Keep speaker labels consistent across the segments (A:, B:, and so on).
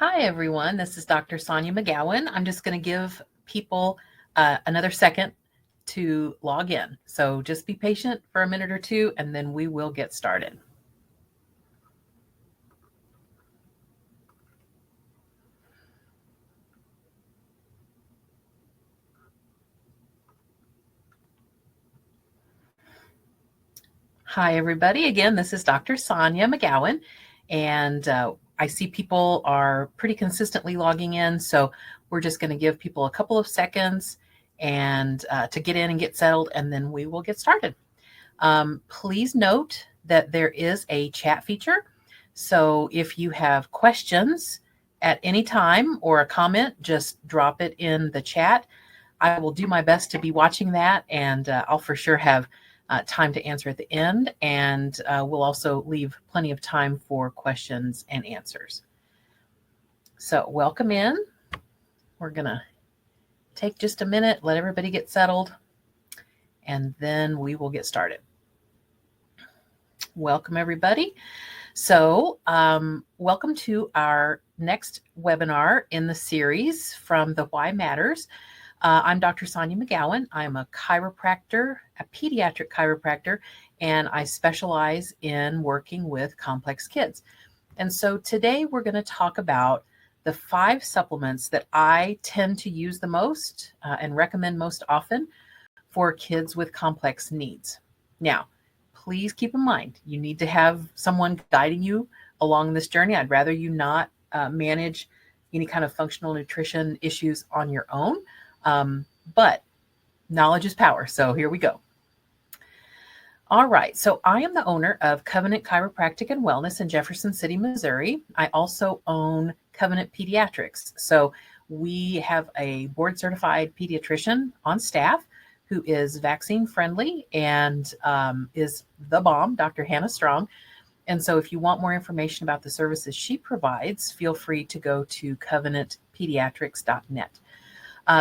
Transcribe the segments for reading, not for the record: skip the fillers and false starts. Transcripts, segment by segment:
A: Hi, everyone. This is Dr. Sonia McGowan. I'm just going to give people another second to log in. So just be patient for a minute or two, and then we will get started. Hi, everybody. Again, this is Dr. Sonia McGowan, and I see people are pretty consistently logging in, so we're just going to give people a couple of seconds and to get in and get settled, and then we will get started. Please note that there is a chat feature, so if you have questions at any time or a comment, just drop it in the chat. I will do my best to be watching that, and I'll for sure have time to answer at the end, and we'll also leave plenty of time for questions and answers. So welcome in. We're going to take just a minute, let everybody get settled, and then we will get started. Welcome, everybody. So welcome to our next webinar in the series from the Why Matters. I'm Dr. Sonia McGowan. I'm a chiropractor, a pediatric chiropractor, and I specialize in working with complex kids. And so today we're going to talk about the 5 supplements that I tend to use the most and recommend most often for kids with complex needs. Now, please keep in mind, you need to have someone guiding you along this journey. I'd rather you not manage any kind of functional nutrition issues on your own. But knowledge is power. So here we go. All right. So I am the owner of Covenant Chiropractic and Wellness in Jefferson City, Missouri. I also own Covenant Pediatrics. So we have a board certified pediatrician on staff who is vaccine friendly and is the bomb, Dr. Hannah Strong. And so if you want more information about the services she provides, feel free to go to covenantpediatrics.net.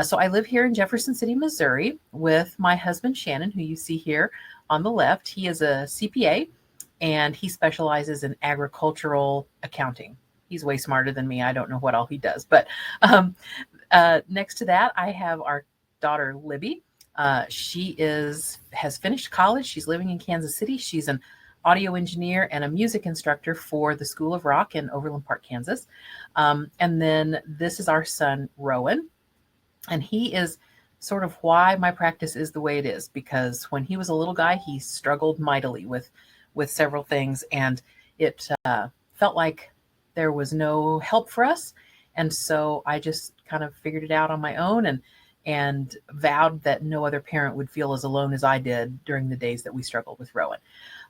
A: So I live here in Jefferson City, Missouri with my husband, Shannon, who you see here on the left. He is a CPA and he specializes in agricultural accounting. He's way smarter than me. I don't know what all he does. But next to that, I have our daughter, Libby. She has finished college. She's living in Kansas City. She's an audio engineer and a music instructor for the School of Rock in Overland Park, Kansas. And then this is our son, Rowan. And he is sort of why my practice is the way it is, because when he was a little guy, he struggled mightily with several things, and it felt like there was no help for us. And so I just kind of figured it out on my own and vowed that no other parent would feel as alone as I did during the days that we struggled with Rowan.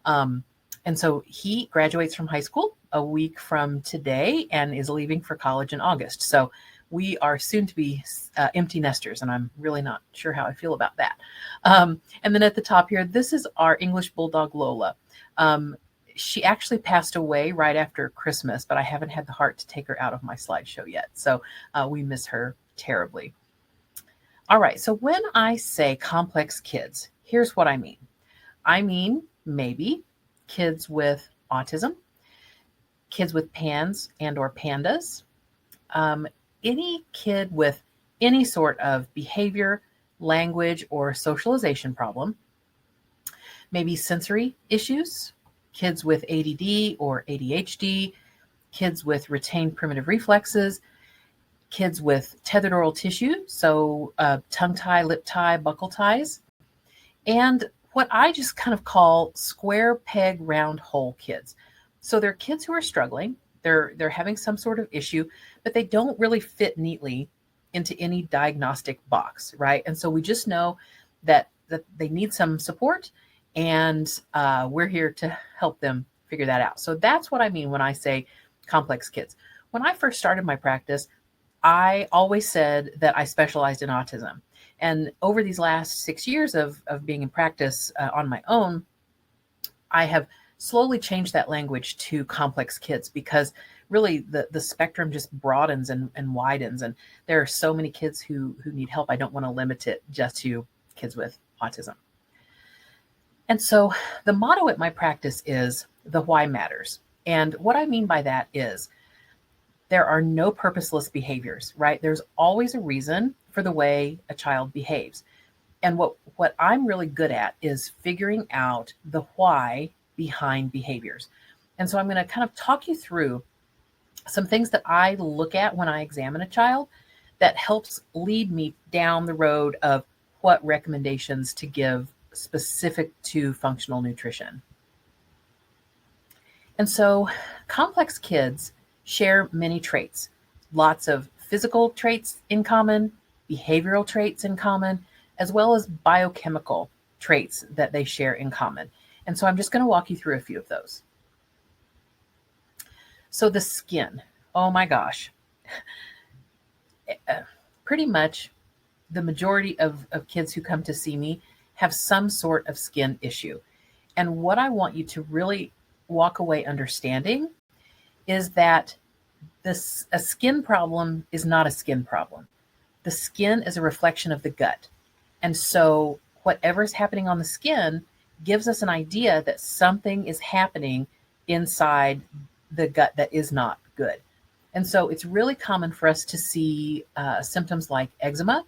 A: And so he graduates from high school a week from today and is leaving for college in August. So we are soon to be empty nesters, and I'm really not sure how I feel about that. And then at the top here, this is our English Bulldog, Lola. She actually passed away right after Christmas, but I haven't had the heart to take her out of my slideshow yet. So we miss her terribly. All right, so when I say complex kids, here's what I mean. I mean maybe kids with autism, kids with PANS and or PANDAS, any kid with any sort of behavior, language, or socialization problem, maybe sensory issues, kids with ADD or ADHD, kids with retained primitive reflexes, kids with tethered oral tissue, so tongue tie, lip tie, buccal ties, and what I just kind of call square peg round hole kids. So they're kids who are struggling. They're having some sort of issue, but they don't really fit neatly into any diagnostic box, right? And so we just know that they need some support, and we're here to help them figure that out. So that's what I mean when I say complex kids. When I first started my practice, I always said that I specialized in autism. And over these last 6 years of being in practice on my own, I have slowly changed that language to complex kids, because really the spectrum just broadens and widens. And there are so many kids who need help. I don't want to limit it just to kids with autism. And so the motto at my practice is the why matters. And what I mean by that is there are no purposeless behaviors, right? There's always a reason for the way a child behaves. And what I'm really good at is figuring out the why behind behaviors. And so I'm going to kind of talk you through some things that I look at when I examine a child that helps lead me down the road of what recommendations to give specific to functional nutrition. And so complex kids share many traits, lots of physical traits in common, behavioral traits in common, as well as biochemical traits that they share in common. And so I'm just going to walk you through a few of those. So the skin, oh my gosh, pretty much the majority of kids who come to see me have some sort of skin issue. And what I want you to really walk away understanding is that a skin problem is not a skin problem. The skin is a reflection of the gut. And so whatever's happening on the skin gives us an idea that something is happening inside the gut that is not good. And so it's really common for us to see symptoms like eczema.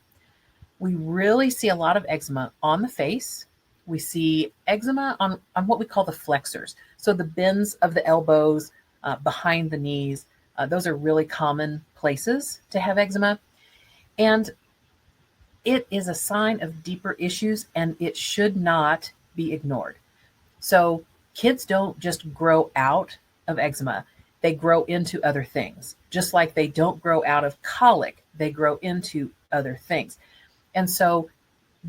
A: We really see a lot of eczema on the face. We see eczema on what we call the flexors. So the bends of the elbows, behind the knees, those are really common places to have eczema. And it is a sign of deeper issues, and it should not be ignored. So kids don't just grow out of eczema. They grow into other things. Just like they don't grow out of colic, they grow into other things. And so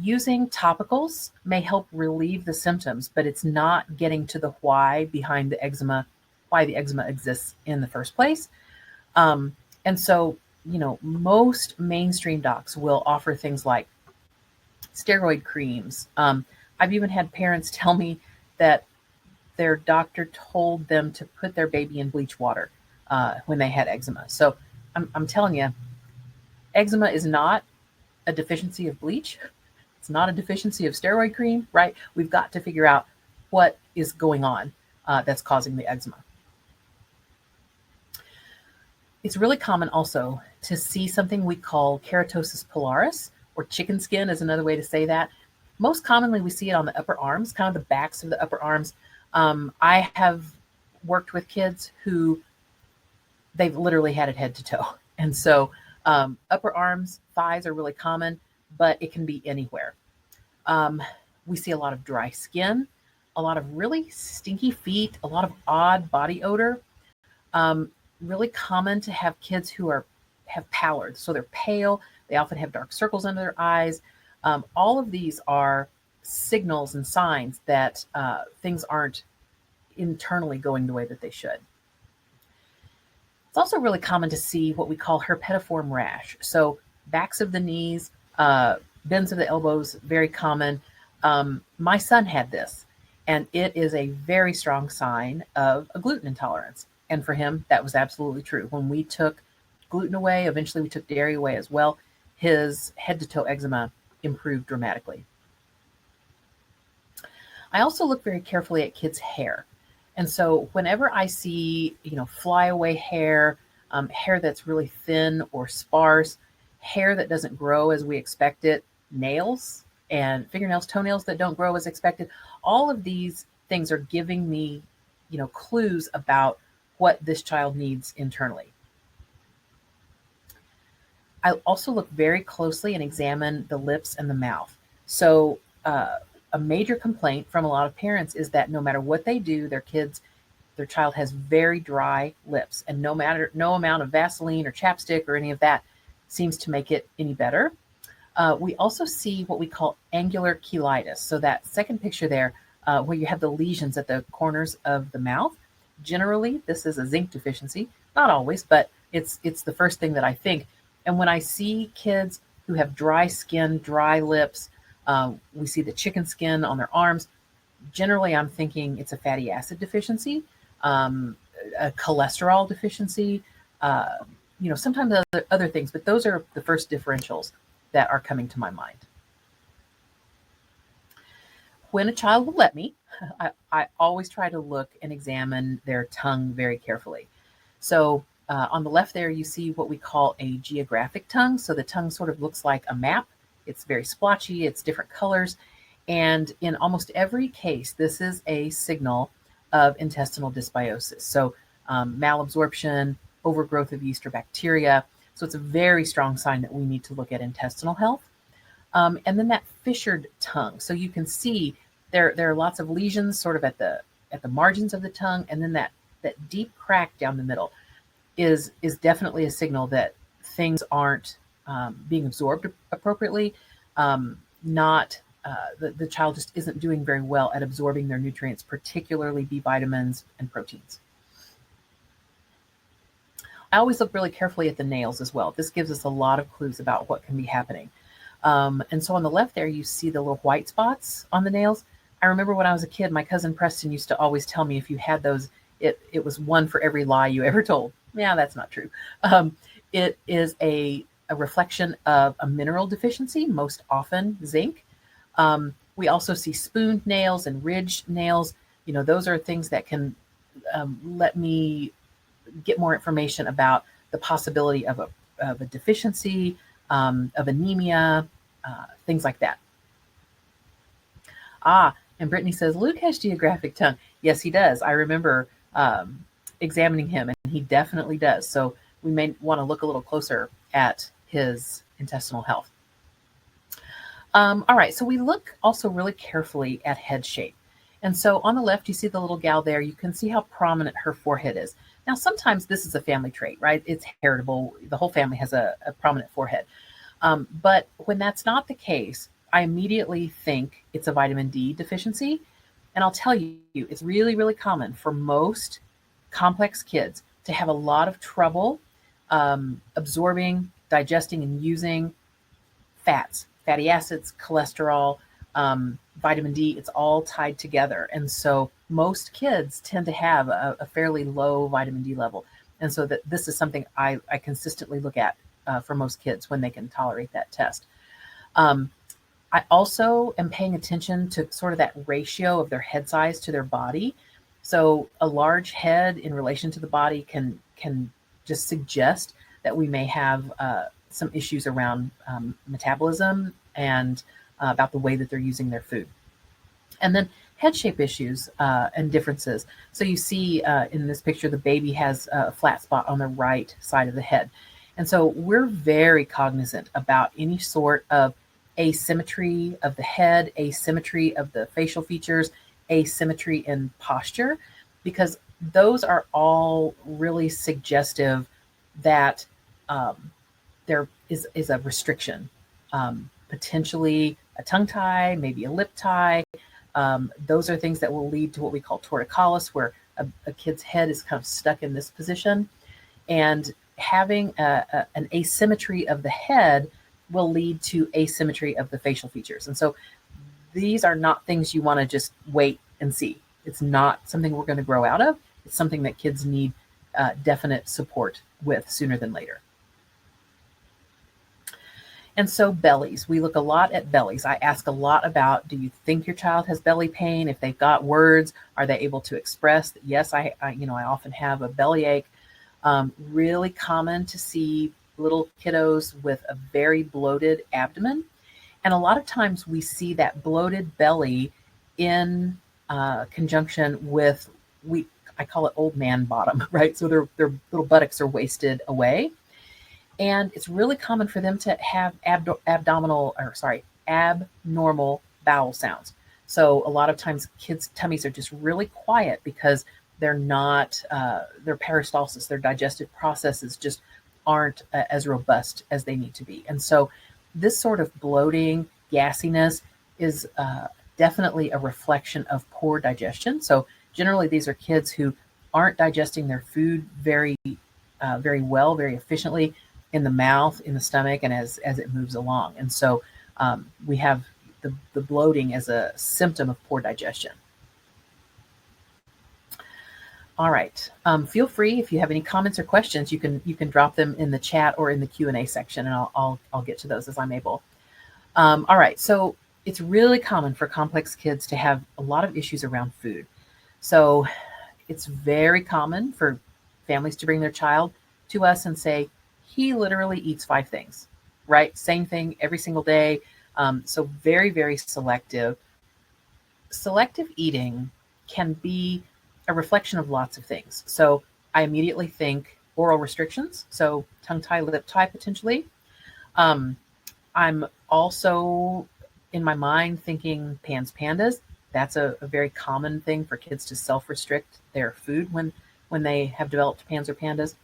A: using topicals may help relieve the symptoms, but it's not getting to the why behind the eczema, why the eczema exists in the first place. And so, most mainstream docs will offer things like steroid creams. I've even had parents tell me that their doctor told them to put their baby in bleach water when they had eczema. So I'm telling you, eczema is not a deficiency of bleach. It's not a deficiency of steroid cream, right? We've got to figure out what is going on that's causing the eczema. It's really common also to see something we call keratosis pilaris, or chicken skin is another way to say that. Most commonly, we see it on the upper arms, kind of the backs of the upper arms. I have worked with kids who they've literally had it head to toe. And so upper arms, thighs are really common, but it can be anywhere. We see a lot of dry skin, a lot of really stinky feet, a lot of odd body odor. Really common to have kids who have pallor. So they're pale. They often have dark circles under their eyes. All of these are signals and signs that things aren't internally going the way that they should. It's also really common to see what we call herpetiform rash. So backs of the knees, bends of the elbows, very common. My son had this, and it is a very strong sign of a gluten intolerance. And for him, that was absolutely true. When we took gluten away, eventually we took dairy away as well, his head to toe eczema improved dramatically. I also look very carefully at kids' hair. And so whenever I see, flyaway hair, hair that's really thin or sparse, hair that doesn't grow as we expect it, nails and fingernails, toenails that don't grow as expected, all of these things are giving me, clues about what this child needs internally. I also look very closely and examine the lips and the mouth. So a major complaint from a lot of parents is that no matter what they do, their child has very dry lips, and no amount of Vaseline or chapstick or any of that seems to make it any better. We also see what we call angular cheilitis. So that second picture there, where you have the lesions at the corners of the mouth. Generally, this is a zinc deficiency. Not always, but it's the first thing that I think. And when I see kids who have dry skin, dry lips, we see the chicken skin on their arms. Generally, I'm thinking it's a fatty acid deficiency, a cholesterol deficiency, sometimes other things, but those are the first differentials that are coming to my mind. When a child will let me, I always try to look and examine their tongue very carefully. So On the left there, you see what we call a geographic tongue. So the tongue sort of looks like a map. It's very splotchy, it's different colors. And in almost every case, this is a signal of intestinal dysbiosis. So malabsorption, overgrowth of yeast or bacteria. So it's a very strong sign that we need to look at intestinal health. And then that fissured tongue. So you can see there are lots of lesions sort of at the margins of the tongue, and then that deep crack down the middle is definitely a signal that things aren't being absorbed appropriately. Not the child just isn't doing very well at absorbing their nutrients, particularly B vitamins and proteins. I always look really carefully at the nails as well. This gives us a lot of clues about what can be happening. And so on the left there, you see the little white spots on the nails. I remember when I was a kid, my cousin Preston used to always tell me if you had those, it was one for every lie you ever told. Yeah, that's not true. It is a reflection of a mineral deficiency, most often zinc. We also see spooned nails and ridged nails. Those are things that can let me get more information about the possibility of a deficiency, of anemia, things like that. And Brittany says, Luke has geographic tongue. Yes, he does. I remember examining him, and he definitely does. So we may want to look a little closer at his intestinal health. All right, so we look also really carefully at head shape. And so on the left, you see the little gal there. You can see how prominent her forehead is. Now, sometimes this is a family trait, right? It's heritable. The whole family has a prominent forehead. But when that's not the case, I immediately think it's a vitamin D deficiency. And I'll tell you, it's really, really common for most complex kids to have a lot of trouble absorbing, digesting, and using fats, fatty acids, cholesterol, vitamin D. It's all tied together. And so most kids tend to have a fairly low vitamin D level. And so this is something I consistently look at for most kids when they can tolerate that test. I also am paying attention to sort of that ratio of their head size to their body. So a large head in relation to the body can just suggest that we may have some issues around metabolism and about the way that they're using their food. And then head shape issues and differences. So you see in this picture, the baby has a flat spot on the right side of the head. And so we're very cognizant about any sort of asymmetry of the head, asymmetry of the facial features, asymmetry in posture, because those are all really suggestive that there is a restriction, potentially a tongue tie, maybe a lip tie. Those are things that will lead to what we call torticollis, where a kid's head is kind of stuck in this position. And having an asymmetry of the head will lead to asymmetry of the facial features. And so these are not things you want to just wait and see. It's not something we're going to grow out of. It's something that kids need definite support with sooner than later. And so bellies, we look a lot at bellies. I ask a lot about, do you think your child has belly pain? If they've got words, are they able to express that? Yes, I often have a bellyache. Really common to see little kiddos with a very bloated abdomen. And a lot of times we see that bloated belly in conjunction with, I call it old man bottom, right? So their little buttocks are wasted away. And it's really common for them to have abnormal bowel sounds. So a lot of times kids' tummies are just really quiet because they're not, their peristalsis, their digestive processes just aren't as robust as they need to be. And so this sort of bloating, gassiness is definitely a reflection of poor digestion. So generally these are kids who aren't digesting their food very well, very efficiently in the mouth, in the stomach, and as it moves along. And so we have the bloating as a symptom of poor digestion. All right. Feel free, if you have any comments or questions, you can drop them in the chat or in the Q&A section, and I'll get to those as I'm able. All right. So it's really common for complex kids to have a lot of issues around food. So it's very common for families to bring their child to us and say, he literally eats 5 things, right? Same thing every single day. So very, very selective. Selective eating can be a reflection of lots of things. So I immediately think oral restrictions, so tongue tie, lip tie potentially. Um, I'm also in my mind thinking pans, pandas. That's a very common thing for kids to self-restrict their food when they have developed pans or pandas.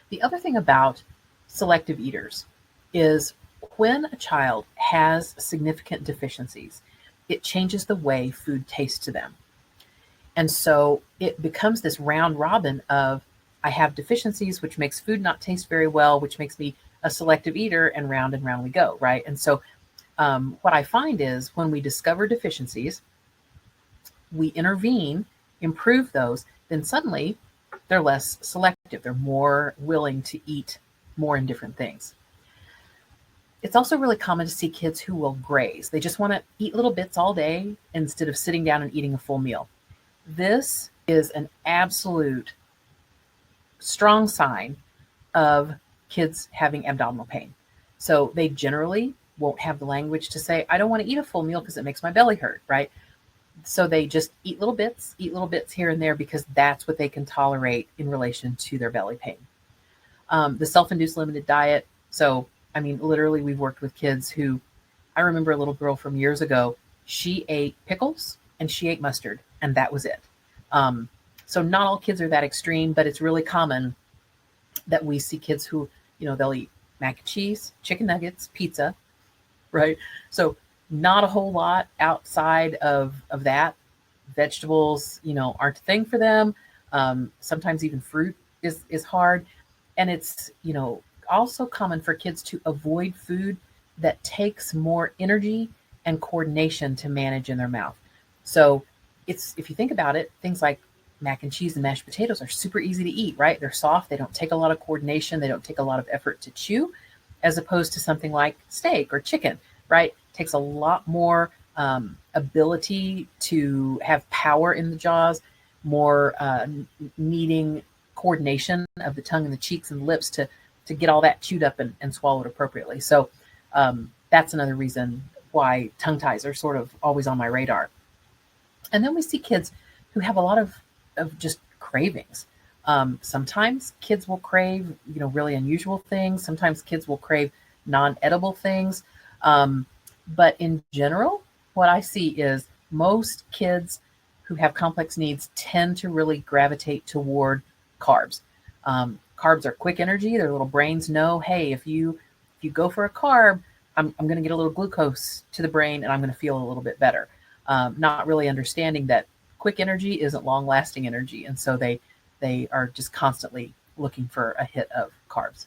A: The other thing about selective eaters is when a child has significant deficiencies, it changes the way food tastes to them. And so it becomes this round robin of I have deficiencies, which makes food not taste very well, which makes me a selective eater, and round we go, right? And so what I find is when we discover deficiencies, we intervene, improve those, then suddenly they're less selective. They're more willing to eat more in different things. It's also really common to see kids who will graze. They just want to eat little bits all day instead of sitting down and eating a full meal. This is an absolute strong sign of kids having abdominal pain. So they generally won't have the language to say, I don't want to eat a full meal because it makes my belly hurt, right? So they just eat little bits here and there because that's what they can tolerate in relation to their belly pain. The self-induced limited diet. So, I mean, literally we've worked with kids who, I remember a little girl from years ago, she ate pickles and she ate mustard and that was it. So not all kids are that extreme, but it's really common that we see kids who, they'll eat mac and cheese, chicken nuggets, pizza, right? So not a whole lot outside of that. Vegetables, aren't a thing for them. Sometimes even fruit is hard. And it's, also common for kids to avoid food that takes more energy and coordination to manage in their mouth. So if you think about it, things like mac and cheese and mashed potatoes are super easy to eat, right? They're soft. They don't take a lot of coordination. They don't take a lot of effort to chew, as opposed to something like steak or chicken, right? It takes a lot more ability to have power in the jaws, more needing coordination of the tongue and the cheeks and lips to get all that chewed up and swallowed appropriately. So that's another reason why tongue ties are sort of always on my radar. And then we see kids who have a lot of just cravings. Sometimes kids will crave, really unusual things. Sometimes kids will crave non-edible things. But in general, what I see is most kids who have complex needs tend to really gravitate toward carbs. Carbs are quick energy. Their little brains know, hey, if you go for a carb, I'm going to get a little glucose to the brain and I'm going to feel a little bit better. Not really understanding that quick energy isn't long-lasting energy. And so they are just constantly looking for a hit of carbs.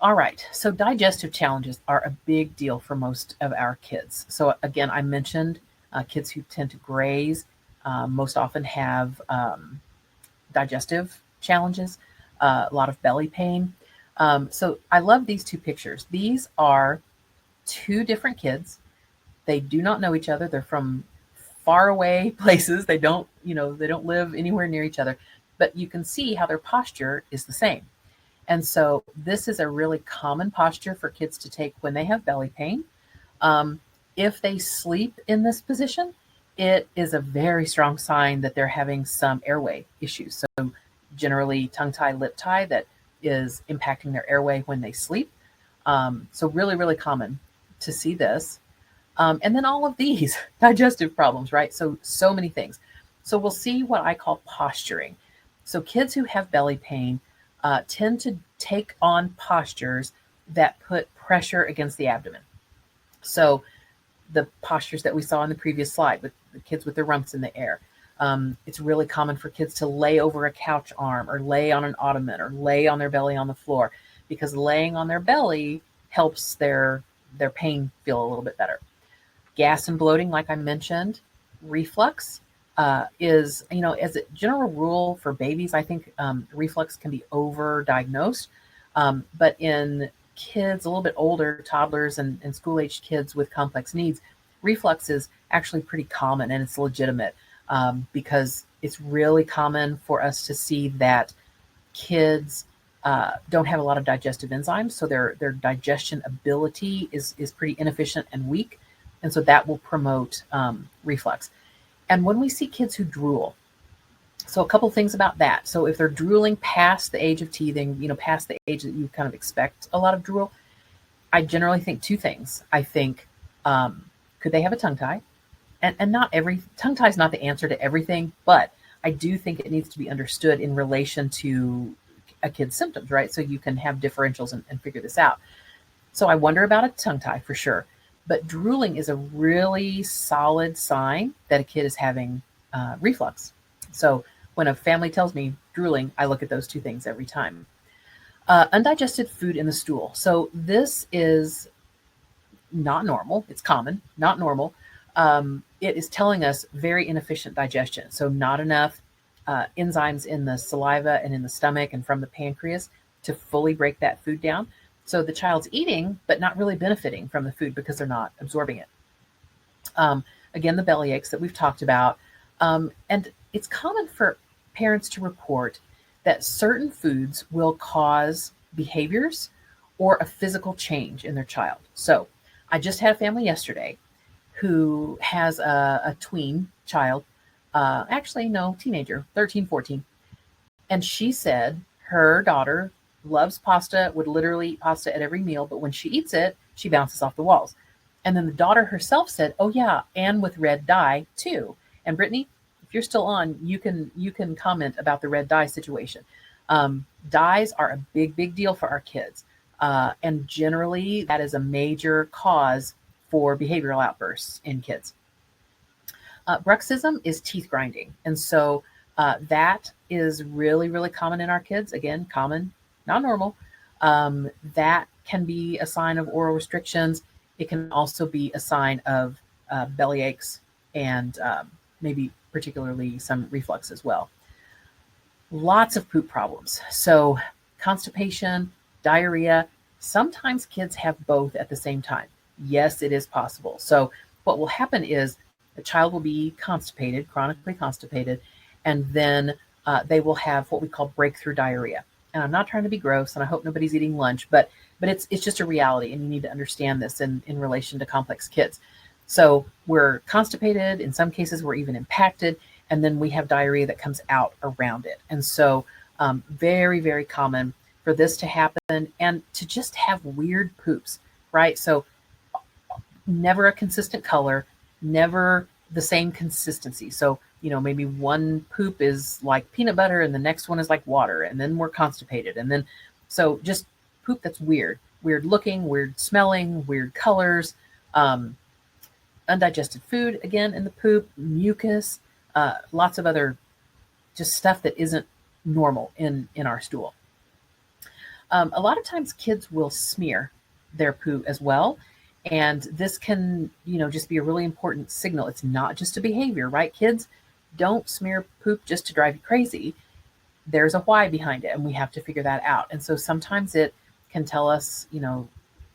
A: All right, so digestive challenges are a big deal for most of our kids. So again, I mentioned kids who tend to graze most often have digestive challenges, a lot of belly pain. So I love these two pictures. These are two different kids. They do not know each other. They're from far away places. They don't live anywhere near each other, but you can see how their posture is the same. And so this is a really common posture for kids to take when they have belly pain. If they sleep in this position, it is a very strong sign that they're having some airway issues. So generally tongue tie, lip tie that is impacting their airway when they sleep. So really, really common to see this. And then all of these digestive problems, right? So many things. So we'll see what I call posturing. So kids who have belly pain tend to take on postures that put pressure against the abdomen. So the postures that we saw in the previous slide with the kids with their rumps in the air. It's really common for kids to lay over a couch arm or lay on an ottoman or lay on their belly on the floor, because laying on their belly helps their pain feel a little bit better. Gas and bloating, like I mentioned. Reflux is, as a general rule for babies, I think reflux can be over-diagnosed. But in kids a little bit older, toddlers and school-aged kids with complex needs, reflux is actually pretty common and it's legitimate because It's really common for us to see that kids don't have a lot of digestive enzymes, so their digestion ability is pretty inefficient and weak, and so that will promote reflux. And when we see kids who drool, so a couple things about that. So if they're drooling past the age of teething, past the age that you kind of expect a lot of drool, I generally think two things. I think, could they have a tongue tie? And not every tongue tie is not the answer to everything, but I do think it needs to be understood in relation to a kid's symptoms, right? So you can have differentials and figure this out. So I wonder about a tongue tie for sure, but drooling is a really solid sign that a kid is having reflux. So when a family tells me drooling, I look at those two things every time. Undigested food in the stool. So this is not normal. It's common, not normal. It is telling us very inefficient digestion. So not enough enzymes in the saliva and in the stomach and from the pancreas to fully break that food down. So the child's eating, but not really benefiting from the food because they're not absorbing it. Again, the belly aches that we've talked about. And it's common for parents to report that certain foods will cause behaviors or a physical change in their child. So I just had a family yesterday who has a tween child, teenager, 13, 14. And she said her daughter loves pasta, would literally eat pasta at every meal, but when she eats it, she bounces off the walls. And then the daughter herself said, oh yeah, and with red dye too. And Brittany, if you're still on, you can comment about the red dye situation. Dyes are a big deal for our kids. And generally that is a major cause for behavioral outbursts in kids. Bruxism is teeth grinding. And so that is really common in our kids. Again, common, not normal. That can be a sign of oral restrictions. It can also be a sign of belly aches and maybe particularly some reflux as well. Lots of poop problems. So constipation, diarrhea. Sometimes kids have both at the same time. Yes, it is possible. So what will happen is the child will be constipated, chronically constipated, and then they will have what we call breakthrough diarrhea. And I'm not trying to be gross, and I hope nobody's eating lunch, but it's just a reality, and you need to understand this in relation to complex kids. So we're constipated. In some cases, we're even impacted, and then we have diarrhea that comes out around it. And so very common for this to happen and to just have weird poops, right? So never a consistent color, never the same consistency. So, maybe one poop is like peanut butter and the next one is like water, and then we're constipated. And then, so just poop that's weird looking, weird smelling, weird colors, undigested food again in the poop, mucus, lots of other just stuff that isn't normal in our stool. A lot of times kids will smear their poo as well. And this can, just be a really important signal. It's not just a behavior, right? Kids don't smear poop just to drive you crazy. There's a why behind it, and we have to figure that out. And so sometimes it can tell us,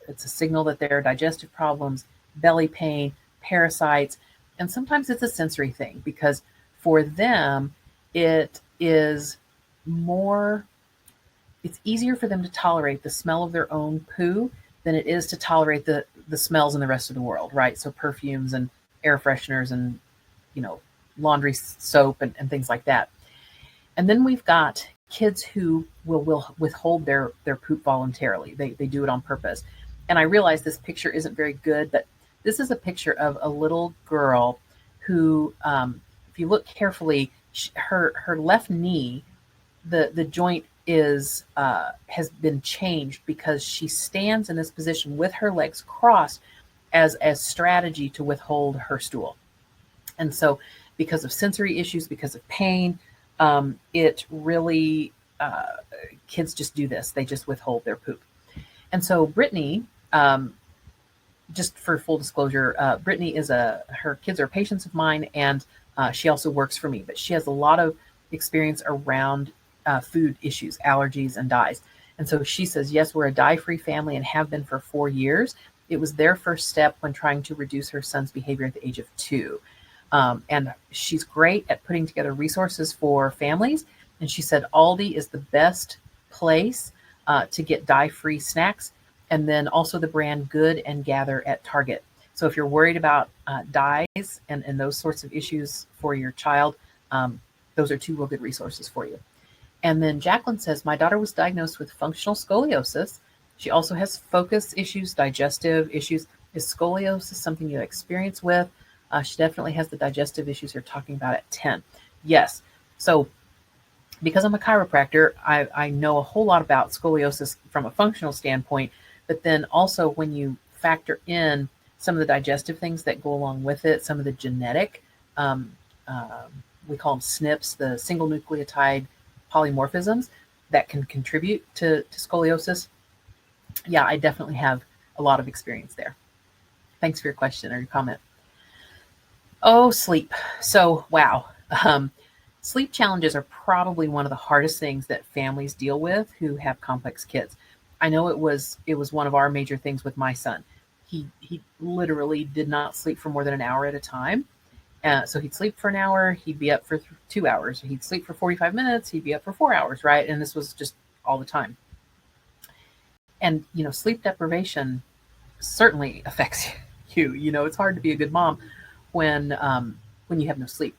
A: it's a signal that there are digestive problems, belly pain, parasites, and sometimes it's a sensory thing because for them, it's easier for them to tolerate the smell of their own poo than it is to tolerate the smells in the rest of the world, right? So perfumes and air fresheners and, laundry soap and things like that. And then we've got kids who will withhold their poop voluntarily. They do it on purpose. And I realize this picture isn't very good, but this is a picture of a little girl who, if you look carefully, her left knee, the joint has been changed because she stands in this position with her legs crossed as strategy to withhold her stool. And so because of sensory issues, because of pain, it really, kids just do this. They just withhold their poop. And so Brittany, just for full disclosure, Brittany her kids are patients of mine, and she also works for me, but she has a lot of experience around food issues, allergies, and dyes. And so she says, yes, we're a dye-free family and have been for 4 years. It was their first step when trying to reduce her son's behavior at the age of 2. And she's great at putting together resources for families. And she said Aldi is the best place to get dye-free snacks, and then also the brand Good and Gather at Target. So if you're worried about dyes and those sorts of issues for your child, those are two real good resources for you. And then Jacqueline says, my daughter was diagnosed with functional scoliosis. She also has focus issues, digestive issues. Is scoliosis something you experience with? She definitely has the digestive issues you're talking about at 10. Yes. So because I'm a chiropractor, I know a whole lot about scoliosis from a functional standpoint, but then also when you factor in some of the digestive things that go along with it, some of the genetic, um, we call them SNPs, the single nucleotide polymorphisms that can contribute to scoliosis. Yeah, I definitely have a lot of experience there. Thanks for your question or your comment. Oh, sleep. So, wow. Um, Sleep challenges are probably one of the hardest things that families deal with who have complex kids. I know it was one of our major things with my son. He literally did not sleep for more than an hour at a time. So he'd sleep for an hour, he'd be up for 2 hours. He'd sleep for 45 minutes, he'd be up for 4 hours, right? And this was just all the time. And sleep deprivation certainly affects you. It's hard to be a good mom when you have no sleep.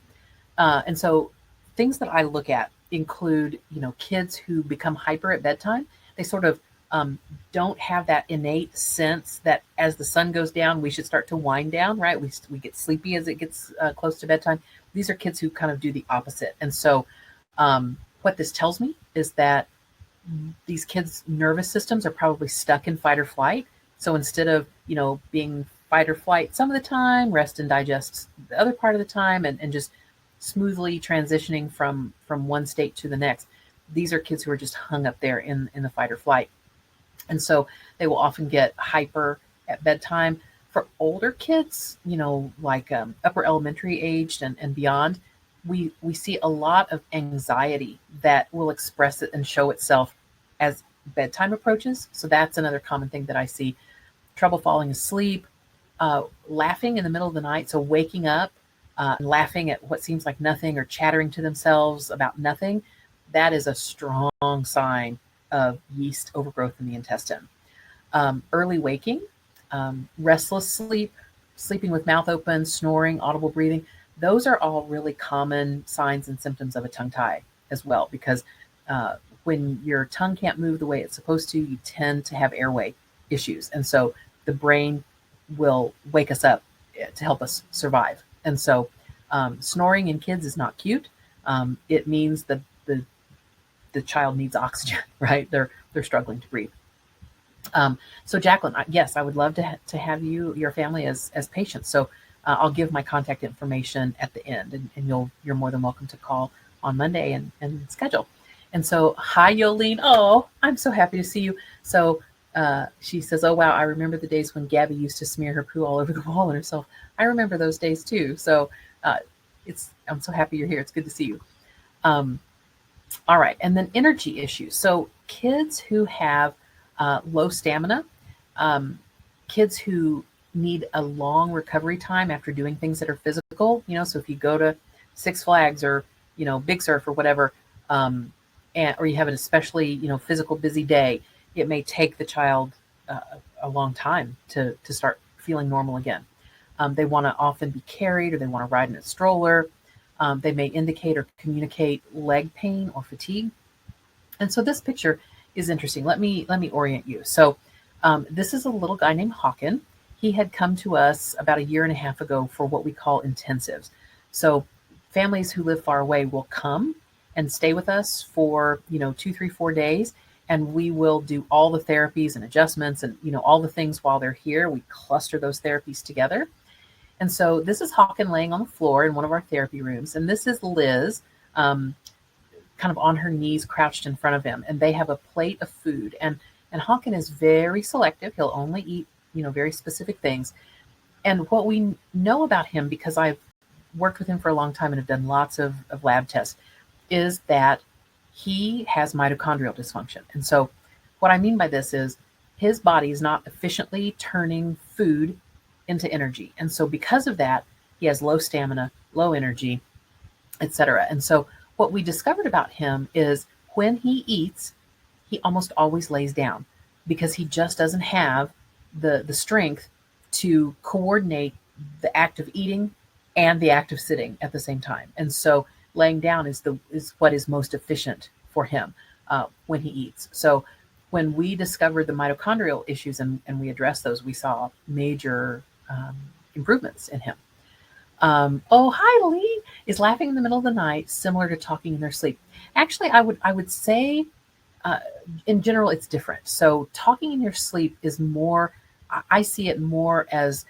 A: And so things that I look at include, kids who become hyper at bedtime. They sort of don't have that innate sense that as the sun goes down, we should start to wind down, right? We get sleepy as it gets close to bedtime. These are kids who kind of do the opposite. And so what this tells me is that these kids' nervous systems are probably stuck in fight or flight. So instead of, being fight or flight some of the time, rest and digest the other part of the time, and just smoothly transitioning from one state to the next, these are kids who are just hung up there in the fight or flight. And so they will often get hyper at bedtime. For older kids, like upper elementary aged and beyond, we see a lot of anxiety that will express it and show itself as bedtime approaches. So that's another common thing that I see. Trouble falling asleep, laughing in the middle of the night. So waking up and laughing at what seems like nothing or chattering to themselves about nothing. That is a strong sign of yeast overgrowth in the intestine. Early waking, restless sleep, sleeping with mouth open, snoring, audible breathing. Those are all really common signs and symptoms of a tongue tie as well, because when your tongue can't move the way it's supposed to, you tend to have airway issues. And so the brain will wake us up to help us survive. And so snoring in kids is not cute. It means that the child needs oxygen, right? They're struggling to breathe. So Jacqueline, yes, I would love to have your family as patients. So I'll give my contact information at the end, and you're more than welcome to call on Monday and schedule. And so, hi, Yolene. Oh, I'm so happy to see you. So she says, oh, wow, I remember the days when Gabby used to smear her poo all over the wall and herself. I remember those days too. So I'm so happy you're here. It's good to see you. All right. And then energy issues. So kids who have low stamina, kids who need a long recovery time after doing things that are physical, so if you go to Six Flags or, Big Surf or whatever, or you have an especially, physical busy day, it may take the child a long time to start feeling normal again. They want to often be carried, or they want to ride in a stroller. They may indicate or communicate leg pain or fatigue. And so this picture is interesting. Let me orient you. So this is a little guy named Hawken. He had come to us about a year and a half ago for what we call intensives. So families who live far away will come and stay with us for 2, 3, 4 days, and we will do all the therapies and adjustments and all the things while they're here. We cluster those therapies together. And so this is Hawken laying on the floor in one of our therapy rooms, and this is Liz kind of on her knees crouched in front of him, and they have a plate of food. And Hawken is very selective. He'll only eat very specific things. And what we know about him, because I've worked with him for a long time and have done lots of lab tests, is that he has mitochondrial dysfunction. And so what I mean by this is his body is not efficiently turning food into energy. And so because of that, he has low stamina, low energy, etc. And so what we discovered about him is when he eats, he almost always lays down because he just doesn't have the strength to coordinate the act of eating and the act of sitting at the same time. And so laying down is what is most efficient for him when he eats. So when we discovered the mitochondrial issues and we addressed those, we saw major improvements in him. Oh, hi, Lee. Is laughing in the middle of the night similar to talking in their sleep? Actually, I would say uh, in general it's different. So talking in your sleep is more. I see it more as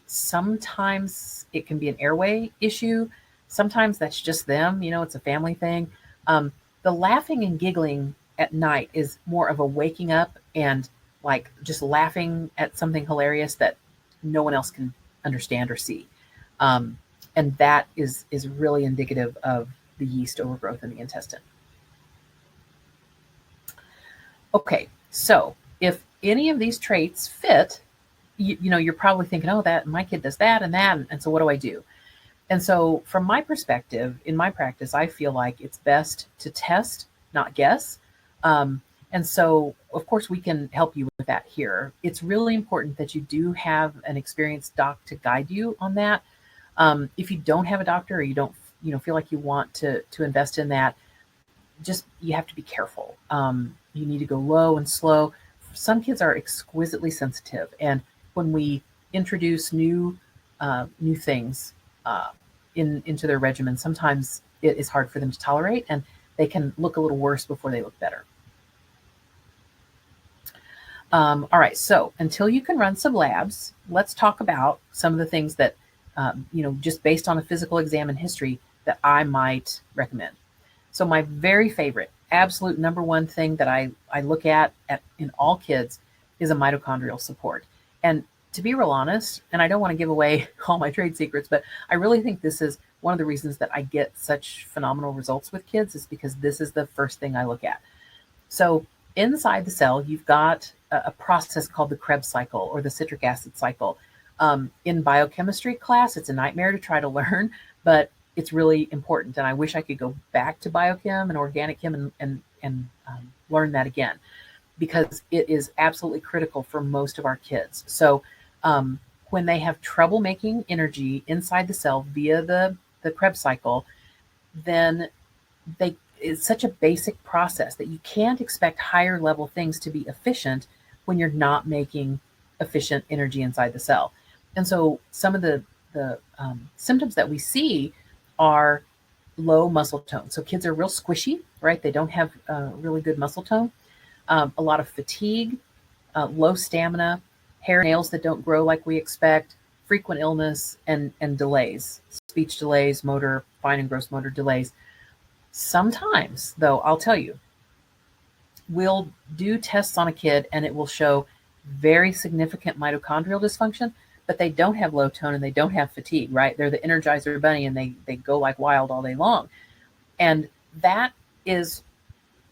A: sometimes it can be an airway issue. Sometimes that's just them. It's a family thing. Um, the laughing and giggling at night is more of a waking up and like just laughing at something hilarious that no one else can understand or see. Um, and that is really indicative of the yeast overgrowth in the intestine. Okay, so if any of these traits fit, you're probably thinking, oh, that my kid does that and that, and so what do I do? And so, from my perspective, in my practice, I feel like it's best to test, not guess. Um, and so, of course, we can help you with that here. It's really important that you do have an experienced doc to guide you on that. If you don't have a doctor or you don't, feel like you want to invest in that, just you have to be careful. You need to go low and slow. Some kids are exquisitely sensitive, and when we introduce new things uh, into their regimen, sometimes it is hard for them to tolerate, and they can look a little worse before they look better. All right, so until you can run some labs, let's talk about some of the things that, just based on a physical exam and history, that I might recommend. So my very favorite, absolute number one thing that I look at in all kids is a mitochondrial support. And to be real honest, and I don't want to give away all my trade secrets, but I really think this is one of the reasons that I get such phenomenal results with kids is because this is the first thing I look at. So inside the cell, you've got a process called the Krebs cycle or the citric acid cycle. In biochemistry class, it's a nightmare to try to learn, but it's really important. And I wish I could go back to biochem and organic chem and learn that again because it is absolutely critical for most of our kids. So when they have trouble making energy inside the cell via the Krebs cycle, then it's such a basic process that you can't expect higher level things to be efficient when you're not making efficient energy inside the cell. And so some of the symptoms that we see are low muscle tone. So kids are real squishy, right? They don't have really good muscle tone. A lot of fatigue, low stamina, hair and nails that don't grow like we expect, frequent illness, and delays, speech delays, motor, fine and gross motor delays. Sometimes, though, I'll tell you, we'll do tests on a kid and it will show very significant mitochondrial dysfunction, but they don't have low tone and they don't have fatigue, right? They're the Energizer Bunny and they go like wild all day long. And that is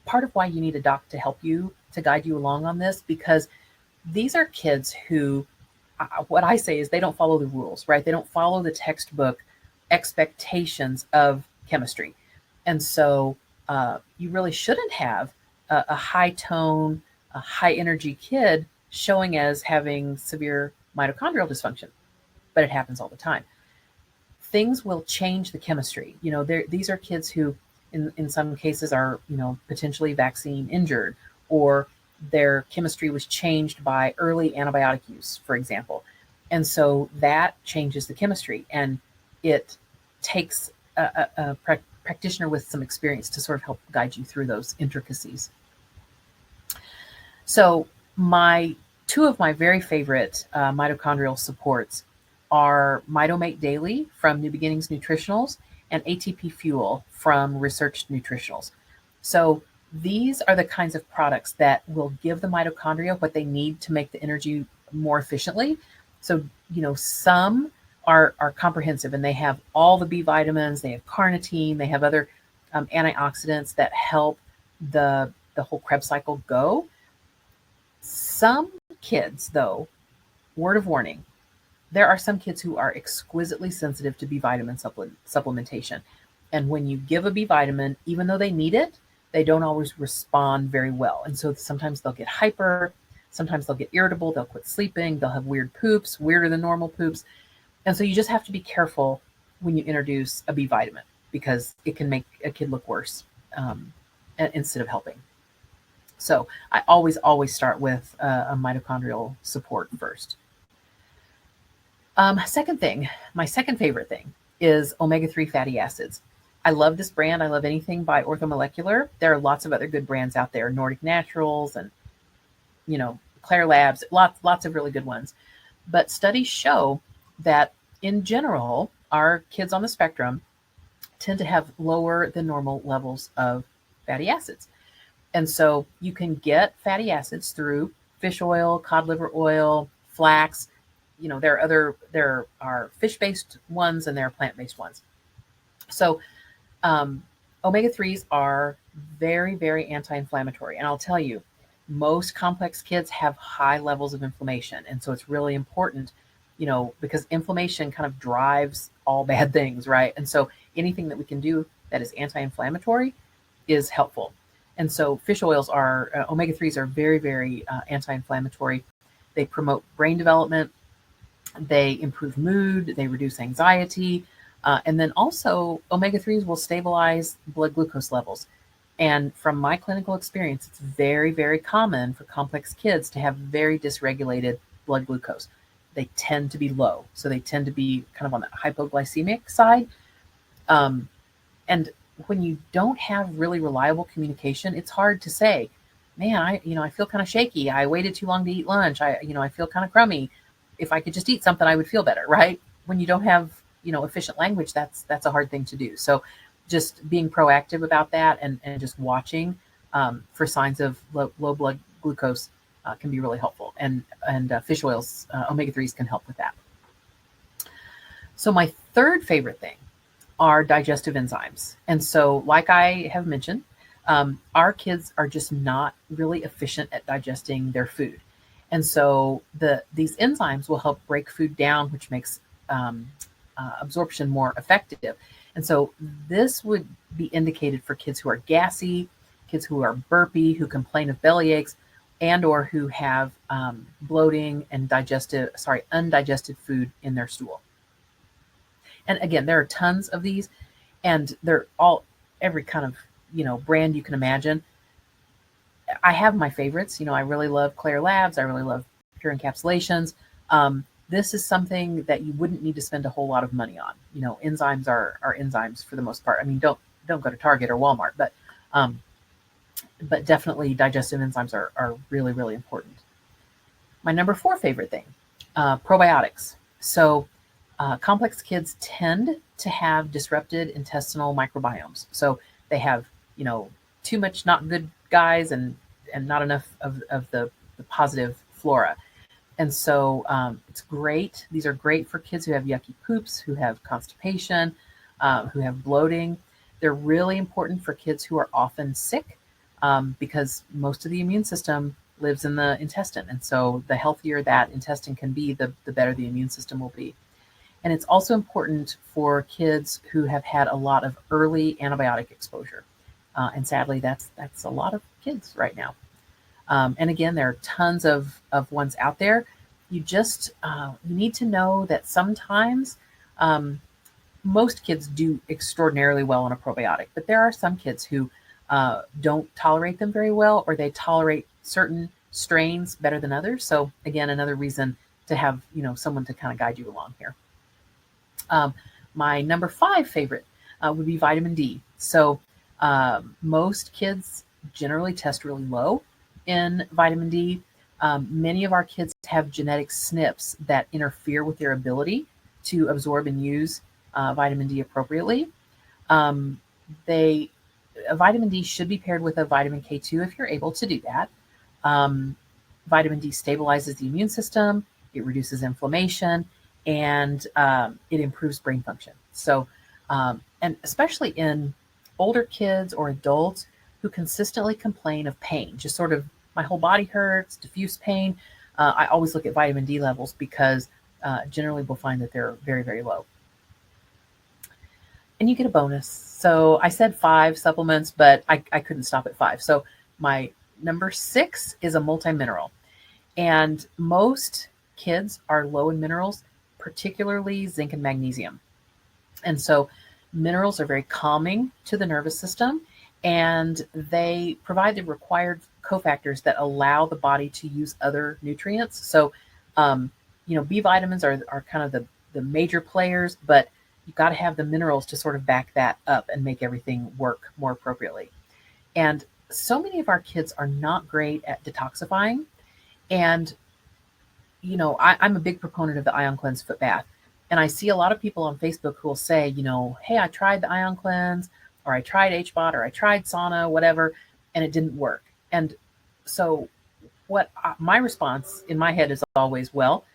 A: part of why you need a doc to help you, to guide you along on this, because these are kids who, what I say is they don't follow the rules, right? They don't follow the textbook expectations of chemistry. And so you really shouldn't have a high tone, a high energy kid showing as having severe mitochondrial dysfunction, but it happens all the time. Things will change the chemistry. These are kids who, in some cases, are potentially vaccine injured, or their chemistry was changed by early antibiotic use, for example, and so that changes the chemistry, and it takes a practitioner with some experience to sort of help guide you through those intricacies. So two of my very favorite mitochondrial supports are Mitomate Daily from New Beginnings Nutritionals and ATP Fuel from Researched Nutritionals. So these are the kinds of products that will give the mitochondria what they need to make the energy more efficiently. So, some are comprehensive and they have all the B vitamins, they have carnitine, they have other antioxidants that help the whole Krebs cycle go. Some kids, though, word of warning, there are some kids who are exquisitely sensitive to B vitamin supplementation. And when you give a B vitamin, even though they need it, they don't always respond very well. And so sometimes they'll get hyper, sometimes they'll get irritable, they'll quit sleeping, they'll have weird poops, weirder than normal poops. And so you just have to be careful when you introduce a B vitamin because it can make a kid look worse instead of helping. So I always start with a mitochondrial support first. Second thing, my second favorite thing is omega-3 fatty acids. I love this brand. I love anything by Orthomolecular. There are lots of other good brands out there, Nordic Naturals and, Claire Labs, lots of really good ones. But studies show that in general, our kids on the spectrum tend to have lower than normal levels of fatty acids. And so you can get fatty acids through fish oil, cod liver oil, flax. There are fish-based ones and there are plant-based ones. So omega-3s are very, very anti-inflammatory. And I'll tell you, most complex kids have high levels of inflammation. And so it's really important, because inflammation kind of drives all bad things, right? And so anything that we can do that is anti-inflammatory is helpful. And so fish oils omega-3s are very, very anti-inflammatory. They promote brain development. They improve mood. They reduce anxiety. And then also omega-3s will stabilize blood glucose levels. And from my clinical experience, it's very, very common for complex kids to have very dysregulated blood glucose. They tend to be low. So they tend to be kind of on the hypoglycemic side. And when you don't have really reliable communication, it's hard to say, man, I feel kind of shaky. I waited too long to eat lunch. I feel kind of crummy. If I could just eat something, I would feel better, right? When you don't have, efficient language, that's a hard thing to do. So just being proactive about that and just watching for signs of low blood glucose can be really helpful. And fish oils, omega-3s can help with that. So my third favorite thing are digestive enzymes. And so, like I have mentioned, our kids are just not really efficient at digesting their food. And so these enzymes will help break food down, which makes absorption more effective. And so this would be indicated for kids who are gassy, kids who are burpy, who complain of belly aches, and or who have bloating and undigested food in their stool. And again, there are tons of these, and they're every kind of, brand you can imagine. I have my favorites. I really love Claire Labs. I really love Pure Encapsulations. This is something that you wouldn't need to spend a whole lot of money on. Enzymes are enzymes for the most part. I mean, don't go to Target or Walmart, but definitely digestive enzymes are really, really important. My number 4 favorite thing, probiotics. So complex kids tend to have disrupted intestinal microbiomes. So they have, too much not good guys and not enough of the positive flora. And so it's great. These are great for kids who have yucky poops, who have constipation, who have bloating. They're really important for kids who are often sick because most of the immune system lives in the intestine. And so the healthier that intestine can be, the better the immune system will be. And it's also important for kids who have had a lot of early antibiotic exposure. And sadly, that's a lot of kids right now. And again, there are tons of ones out there. You just you need to know that sometimes most kids do extraordinarily well on a probiotic, but there are some kids who don't tolerate them very well, or they tolerate certain strains better than others. So again, another reason to have someone to kind of guide you along here. My number 5 favorite would be vitamin D. So most kids generally test really low in vitamin D. Many of our kids have genetic SNPs that interfere with their ability to absorb and use vitamin D appropriately. Vitamin D should be paired with a vitamin K2 if you're able to do that. Vitamin D stabilizes the immune system, it reduces inflammation, and it improves brain function. So, and especially in older kids or adults who consistently complain of pain, just sort of my whole body hurts, diffuse pain. I always look at vitamin D levels because generally we'll find that they're very, very low. And you get a bonus. So I said 5 supplements, but I couldn't stop at 5. So my number 6 is a multi-mineral. And most kids are low in minerals, particularly zinc and magnesium. And so minerals are very calming to the nervous system, and they provide the required cofactors that allow the body to use other nutrients. So, B vitamins are kind of the major players, but you've got to have the minerals to sort of back that up and make everything work more appropriately. And so many of our kids are not great at detoxifying. And, I'm a big proponent of the Ion Cleanse foot bath. And I see a lot of people on Facebook who will say, hey, I tried the Ion Cleanse, or I tried HBOT, or I tried sauna, whatever, and it didn't work. And so my response in my head is always, well,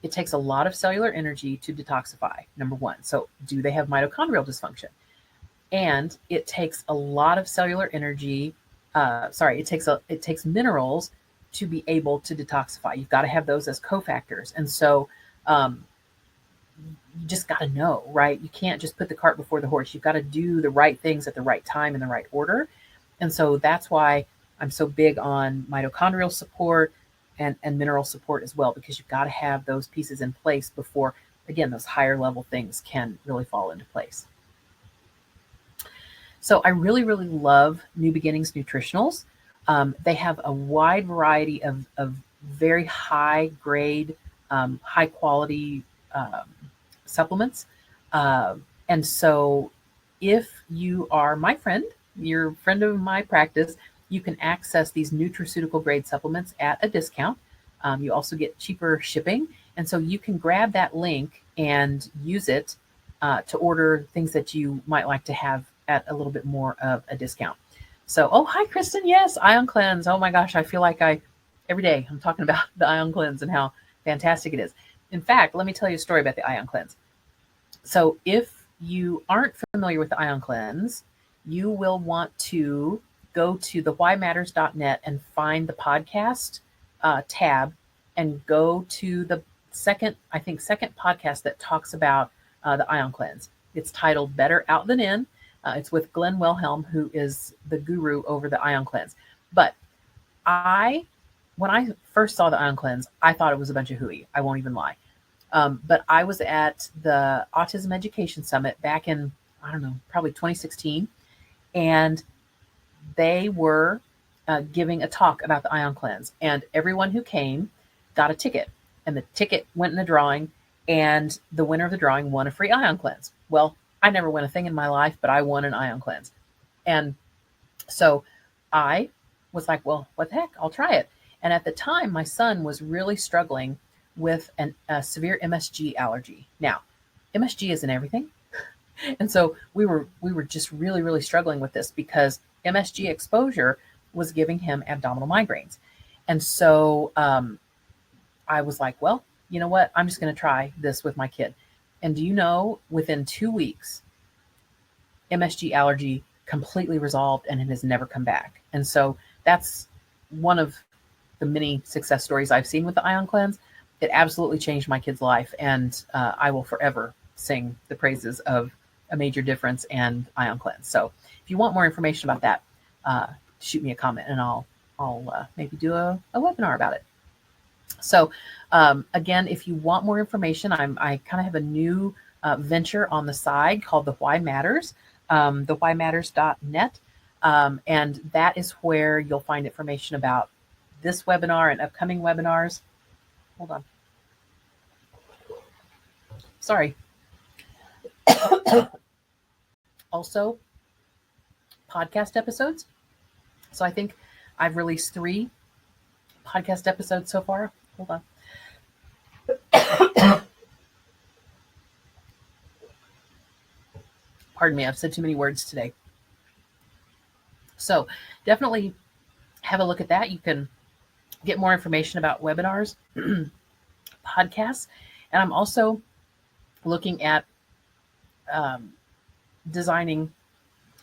A: it takes a lot of cellular energy to detoxify, number one. So do they have mitochondrial dysfunction? And it takes a lot of cellular energy. It takes minerals to be able to detoxify. You've got to have those as cofactors. And so you just got to know, right? You can't just put the cart before the horse. You've got to do the right things at the right time in the right order. And so that's why I'm so big on mitochondrial support and mineral support as well, because you've got to have those pieces in place before, again, those higher level things can really fall into place. So I really, really love New Beginnings Nutritionals. They have a wide variety of very high grade, high quality supplements. And so if you are my friend, you're a friend of my practice, you can access these nutraceutical grade supplements at a discount. You also get cheaper shipping. And so you can grab that link and use it to order things that you might like to have at a little bit more of a discount. So, oh, hi, Kristen. Yes, Ion Cleanse. Oh my gosh, I feel like every day I'm talking about the Ion Cleanse and how fantastic it is. In fact, let me tell you a story about the Ion Cleanse. So if you aren't familiar with the Ion Cleanse, you will want to go to thewhymatters.net and find the podcast tab and go to the second podcast that talks about the Ion Cleanse. It's titled Better Out Than In. It's with Glenn Wilhelm, who is the guru over the Ion Cleanse. But when I first saw the Ion Cleanse, I thought it was a bunch of hooey. I won't even lie. But I was at the Autism Education Summit back in, probably 2016. And they were giving a talk about the Ion Cleanse. And everyone who came got a ticket. And the ticket went in a drawing. And the winner of the drawing won a free Ion Cleanse. Well, I never won a thing in my life, but I won an Ion Cleanse. And so I was like, well, what the heck? I'll try it. And at the time, my son was really struggling with a severe MSG allergy. Now, MSG isn't everything. And so we were just really, really struggling with this because MSG exposure was giving him abdominal migraines. And so I was like, well, you know what? I'm just going to try this with my kid. And do you know, within 2 weeks, MSG allergy completely resolved and it has never come back. And so that's one of the many success stories I've seen with the Ion Cleanse. It absolutely changed my kid's life. And I will forever sing the praises of A Major Difference and Ion Cleanse. So if you want more information about that, shoot me a comment and I'll maybe do a webinar about it. So again, if you want more information, I kind of have a new venture on the side called The Why Matters, thewhymatters.net. And that is where you'll find information about this webinar and upcoming webinars. Hold on. Sorry. Also, podcast episodes. So I think I've released 3 podcast episodes so far. Hold on. Pardon me, I've said too many words today. So definitely have a look at that. You can get more information about webinars, podcasts, and I'm also looking at designing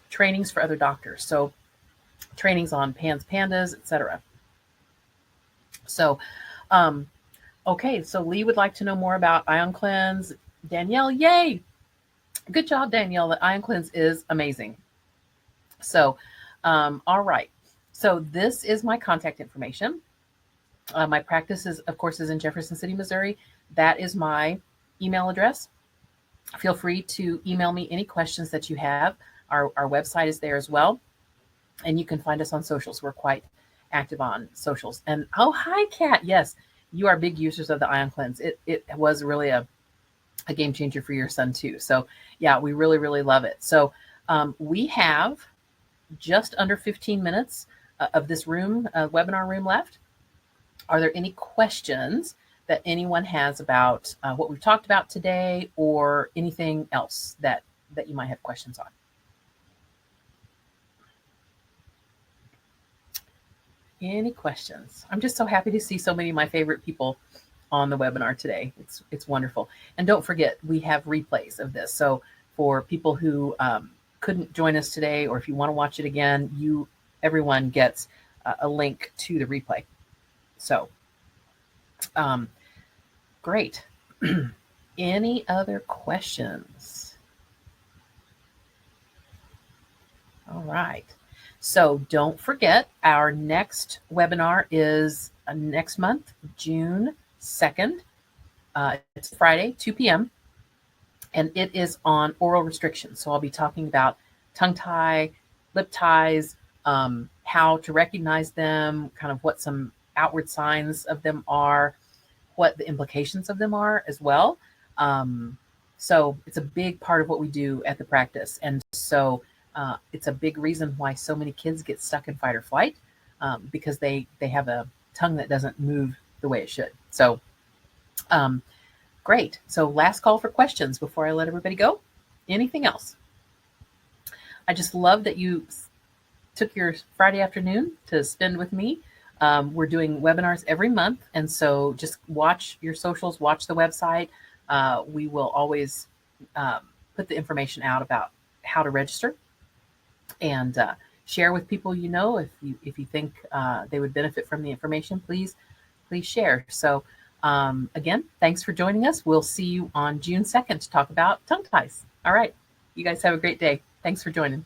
A: trainings for other doctors. So trainings on PANS, PANDAS, etc. So Okay, so Lee would like to know more about Ion Cleanse. Danielle, yay! Good job, Danielle. The Ion Cleanse is amazing. So, all right. So this is my contact information. My practice is, of course, is in Jefferson City, Missouri. That is my email address. Feel free to email me any questions that you have. Our website is there as well. And you can find us on socials. We're quite active on socials. And oh, hi, Kat. Yes, you are big users of the Ion Cleanse. It was really a game changer for your son too. So yeah, we really, really love it. So we have just under 15 minutes of this webinar room left. Are there any questions that anyone has about what we've talked about today, or anything else that you might have questions on? Any questions? I'm just so happy to see so many of my favorite people on the webinar today. It's wonderful. And don't forget, we have replays of this. So for people who couldn't join us today, or if you want to watch it again, everyone gets a link to the replay. So great. Any other questions? All right. So don't forget, our next webinar is next month, June 2nd. It's Friday, 2 p.m. And it is on oral restrictions. So I'll be talking about tongue tie, lip ties, how to recognize them, kind of what some outward signs of them are, what the implications of them are as well. So it's a big part of what we do at the practice. And so it's a big reason why so many kids get stuck in fight or flight, because they have a tongue that doesn't move the way it should. So great. So last call for questions before I let everybody go. Anything else? I just love that you took your Friday afternoon to spend with me. We're doing webinars every month. And so just watch your socials, watch the website. We will always put the information out about how to register, and share with people you know. If you think they would benefit from the information, please share. So again, thanks for joining us. We'll see you on June 2nd to talk about tongue ties. All right. You guys have a great day. Thanks for joining.